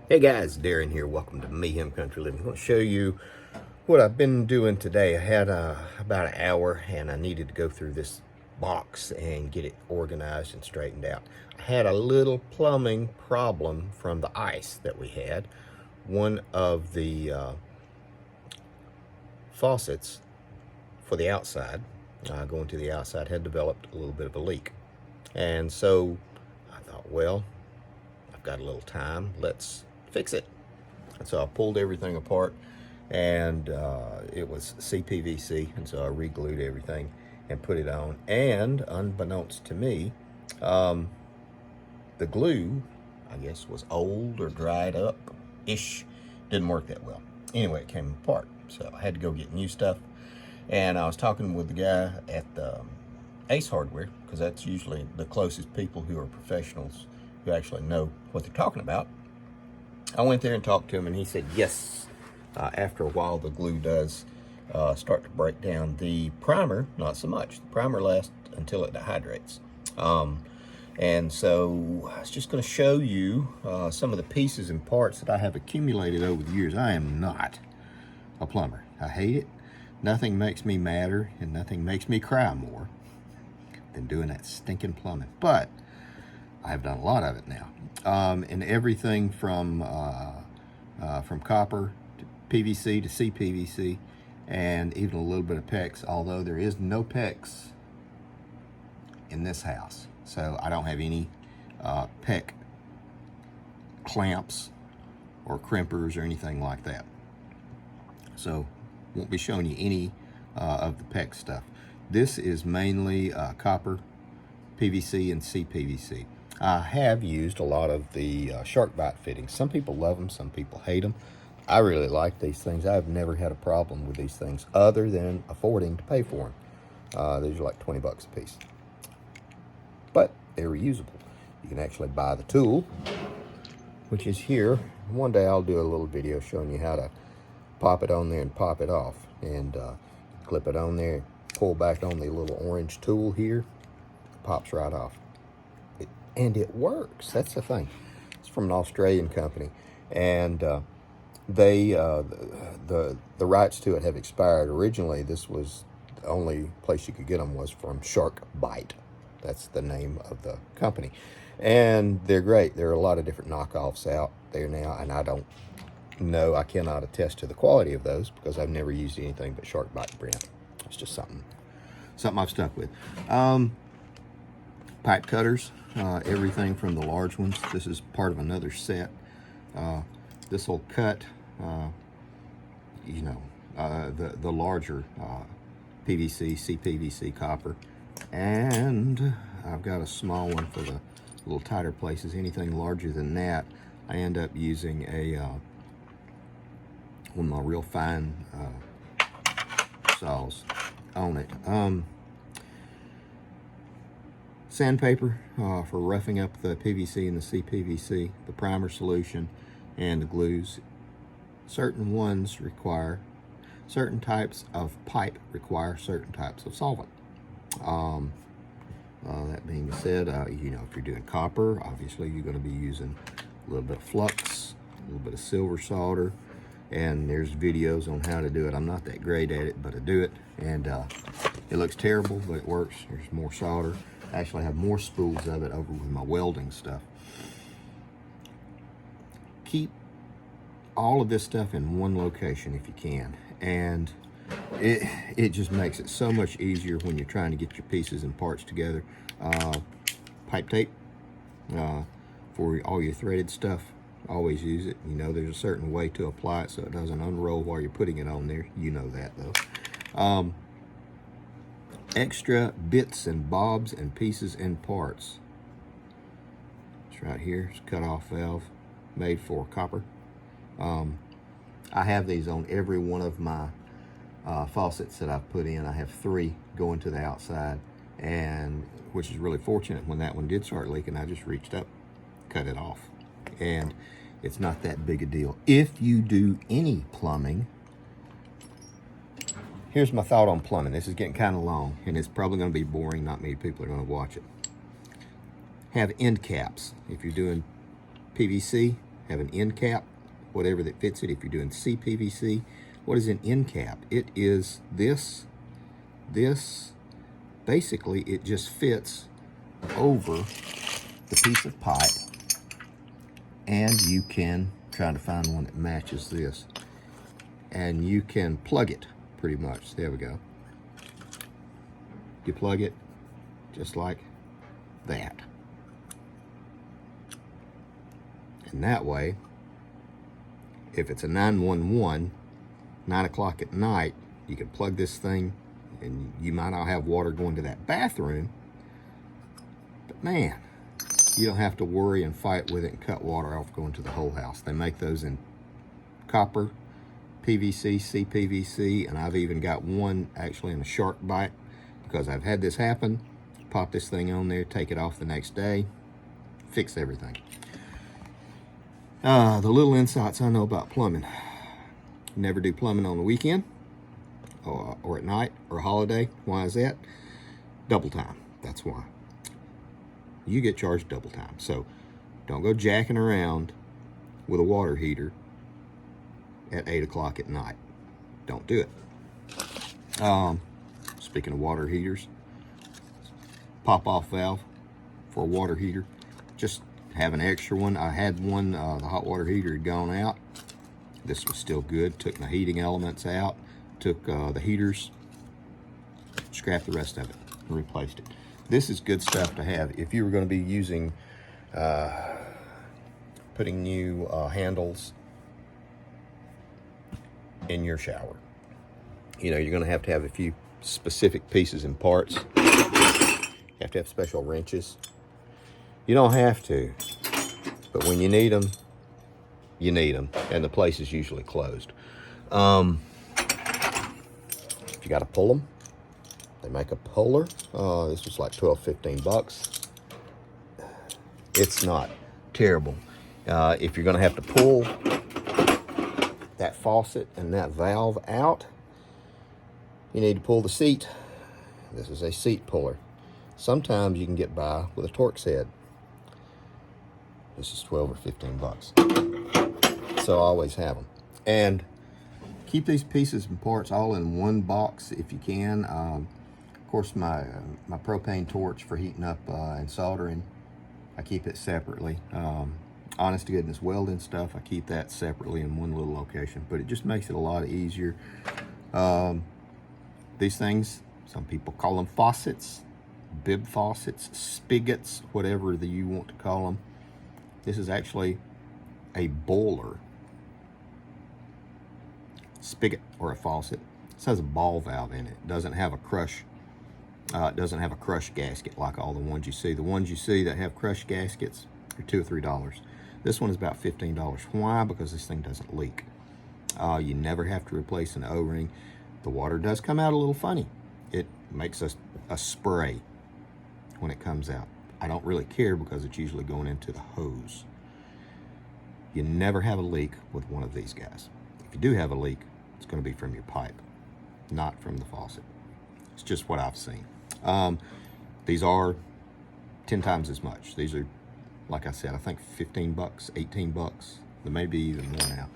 Hey guys, Darren here. Welcome to Me, Him Country Living. I'm going to show you what I've been doing today. I had about an hour and I needed to go through this box and get it organized and straightened out. I had a little plumbing problem from the ice that we had. One of the faucets for the outside, going to the outside, had developed a little bit of a leak. And so I thought, well, I've got a little time. Let's fix it. And so I pulled everything apart, and it was CPVC, and so I re-glued everything and put it on. And unbeknownst to me, the glue, I guess, was old or dried up-ish. Didn't work that well. Anyway, it came apart, so I had to go get new stuff. And I was talking with the guy at the Ace Hardware, because that's usually the closest people who are professionals who actually know what they're talking about. I went there and talked to him, and he said, yes, after a while, the glue does start to break down. The primer, not so much. The primer lasts until it dehydrates. And so I was just going to show you some of the pieces and parts that I have accumulated over the years. I am not a plumber. I hate it. Nothing makes me madder, and nothing makes me cry more than doing that stinking plumbing. But I've done a lot of it now. And everything from copper to PVC to CPVC, and even a little bit of PEX, although there is no PEX in this house. So I don't have any PEX clamps or crimpers or anything like that. So won't be showing you any of the PEX stuff. This is mainly copper, PVC, and CPVC. I have used a lot of the shark bite fittings. Some people love them, some people hate them. I really like these things. I've never had a problem with these things other than affording to pay for them. These are like 20 bucks a piece. But they're reusable. You can actually buy the tool, which is here. One day I'll do a little video showing you how to pop it on there and pop it off. And clip it on there, pull back on the little orange tool here, pops right off. And it works. That's the thing. It's from an Australian company, and they the rights to it have expired. Originally, this was the only place you could get them was from Shark Bite. That's the name of the company, and they're great. There are a lot of different knockoffs out there now, and I don't know. I cannot attest to the quality of those because I've never used anything but Shark Bite brand. It's just something I've stuck with. Pipe cutters. Everything from the large ones. This is part of another set. This will cut, the larger PVC, CPVC copper. And I've got a small one for the little tighter places. Anything larger than that, I end up using one of my real fine saws on it. Sandpaper for roughing up the PVC and the CPVC, the primer solution, and the glues. Certain types of pipe require certain types of solvent. That being said, if you're doing copper, obviously you're going to be using a little bit of flux, a little bit of silver solder, and there's videos on how to do it. I'm not that great at it, but I do it, and it looks terrible, but it works. There's more solder. I actually have more spools of it over with my welding stuff. Keep all of this stuff in one location if you can, and it just makes it so much easier when you're trying to get your pieces and parts together. Pipe tape for all your threaded stuff. Always use it. There's a certain way to apply it so it doesn't unroll while you're putting it on there. You know that though. Extra bits and bobs and pieces and parts. It's right here. It's a cut-off valve made for copper. I have these on every one of my faucets that I've put in. I have 3 going to the outside, and which is really fortunate. When that one did start leaking, I just reached up, cut it off, and it's not that big a deal. If you do any plumbing, here's my thought on plumbing. This is getting kind of long, and it's probably going to be boring. Not many people are going to watch it. Have end caps. If you're doing PVC, have an end cap, whatever that fits it. If you're doing CPVC, what is an end cap? It is this. Basically, it just fits over the piece of pipe, and you can, trying to find one that matches this, and you can plug it pretty much. There we go. You plug it just like that. And that way, if it's a 911, 9 o'clock at night, you can plug this thing, and you might not have water going to that bathroom, but man, you don't have to worry and fight with it and cut water off going to the whole house. They make those in copper, PVC, CPVC, and I've even got one actually in a shark bite, because I've had this happen. Pop this thing on there, take it off the next day, fix everything. The little insights I know about plumbing. Never do plumbing on the weekend or at night or holiday. Why is that? Double time. That's why. You get charged double time. So don't go jacking around with a water heater at 8 o'clock at night. Don't do it. Speaking of water heaters, pop-off valve for a water heater. Just have an extra one. I had one, the hot water heater had gone out. This was still good. Took my heating elements out, took the heaters, scrapped the rest of it, and replaced it. This is good stuff to have if you were going to be using, putting new handles in your shower. You know, you're going to have a few specific pieces and parts. You have to have special wrenches. You don't have to, but when you need them, you need them, and the place is usually closed. If you got to pull them, they make a puller. This was like 12, 15 bucks. It's not terrible. If you're going to have to pull that faucet and that valve out, you need to pull the seat. This is a seat puller. Sometimes you can get by with a Torx head. This is 12 or 15 bucks. So I always have them. And keep these pieces and parts all in one box if you can. Of course, my propane torch for heating up and soldering, I keep it separately. Honest to goodness, welding stuff, I keep that separately in one little location, but it just makes it a lot easier. These things, some people call them faucets, bib faucets, spigots, whatever you want to call them. This is actually a boiler spigot or a faucet. This has a ball valve in it. It doesn't have a crush. It doesn't have a crush gasket like all the ones you see. The ones you see that have crush gaskets are $2 or $3. This one is about $15. Why? Because this thing doesn't leak. You never have to replace an O-ring. The water does come out a little funny. It makes a spray when it comes out. I don't really care because it's usually going into the hose. You never have a leak with one of these guys. If you do have a leak, it's going to be from your pipe, not from the faucet. It's just what I've seen. These are 10 times as much. These are, like I said, I think 15 bucks, 18 bucks. There may be even more now.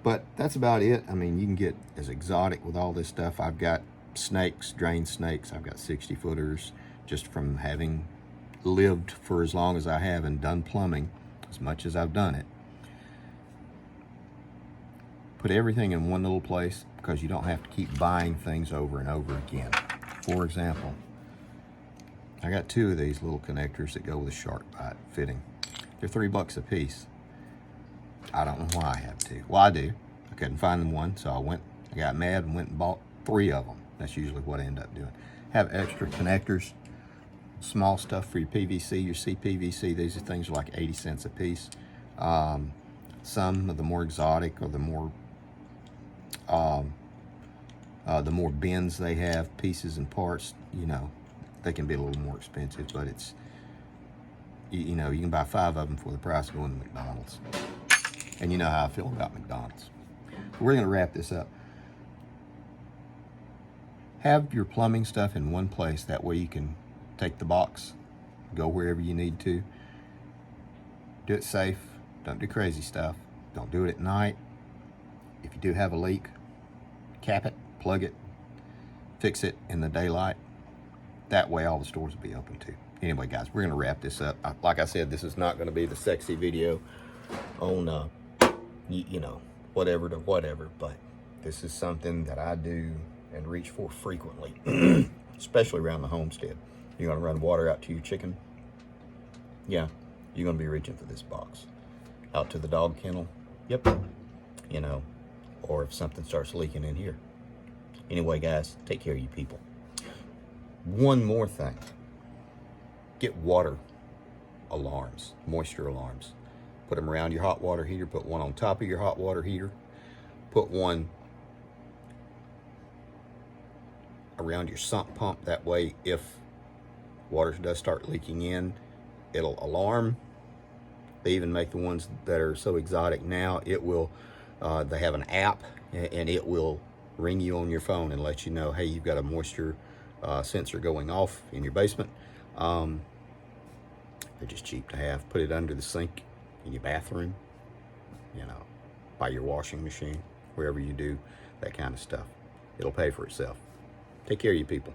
But that's about it. I mean, you can get as exotic with all this stuff. I've got snakes, drain snakes. I've got 60-footers just from having lived for as long as I have and done plumbing as much as I've done it. Put everything in one little place because you don't have to keep buying things over and over again. For example, I got 2 of these little connectors that go with a shark bite fitting. They're $3 a piece. I don't know why I have to. Well, I do. I couldn't find them one, so I got mad and went and bought 3 of them. That's usually what I end up doing. Have extra connectors, small stuff for your PVC, your CPVC. These are things like 80 cents a piece. Some of the more exotic or the more bins they have, pieces and parts, you know, they can be a little more expensive, but it's, you know, you can buy 5 of them for the price of going to McDonald's. And you know how I feel about McDonald's. We're going to wrap this up. Have your plumbing stuff in one place. That way you can take the box, go wherever you need to. Do it safe. Don't do crazy stuff. Don't do it at night. If you do have a leak, cap it, plug it, fix it in the daylight. That way all the stores will be open too. Anyway, guys, we're going to wrap this up. Like I said, this is not going to be the sexy video on, you know, whatever to whatever, but this is something that I do and reach for frequently, especially around the homestead. You're going to run water out to your chicken. Yeah, you're going to be reaching for this box. Out to the dog kennel. Yep. You know, or if something starts leaking in here. Anyway, guys, take care of you people. One more thing. Get water alarms, moisture alarms. Put them around your hot water heater. Put one on top of your hot water heater. Put one around your sump pump. That way, if water does start leaking in, it'll alarm. They even make the ones that are so exotic now. It will, they have an app, and it will ring you on your phone and let you know, hey, you've got a moisture sensor going off in your basement. They're just cheap to have. Put it under the sink in your bathroom, you know, by your washing machine, wherever you do that kind of stuff. It'll pay for itself. Take care of you people.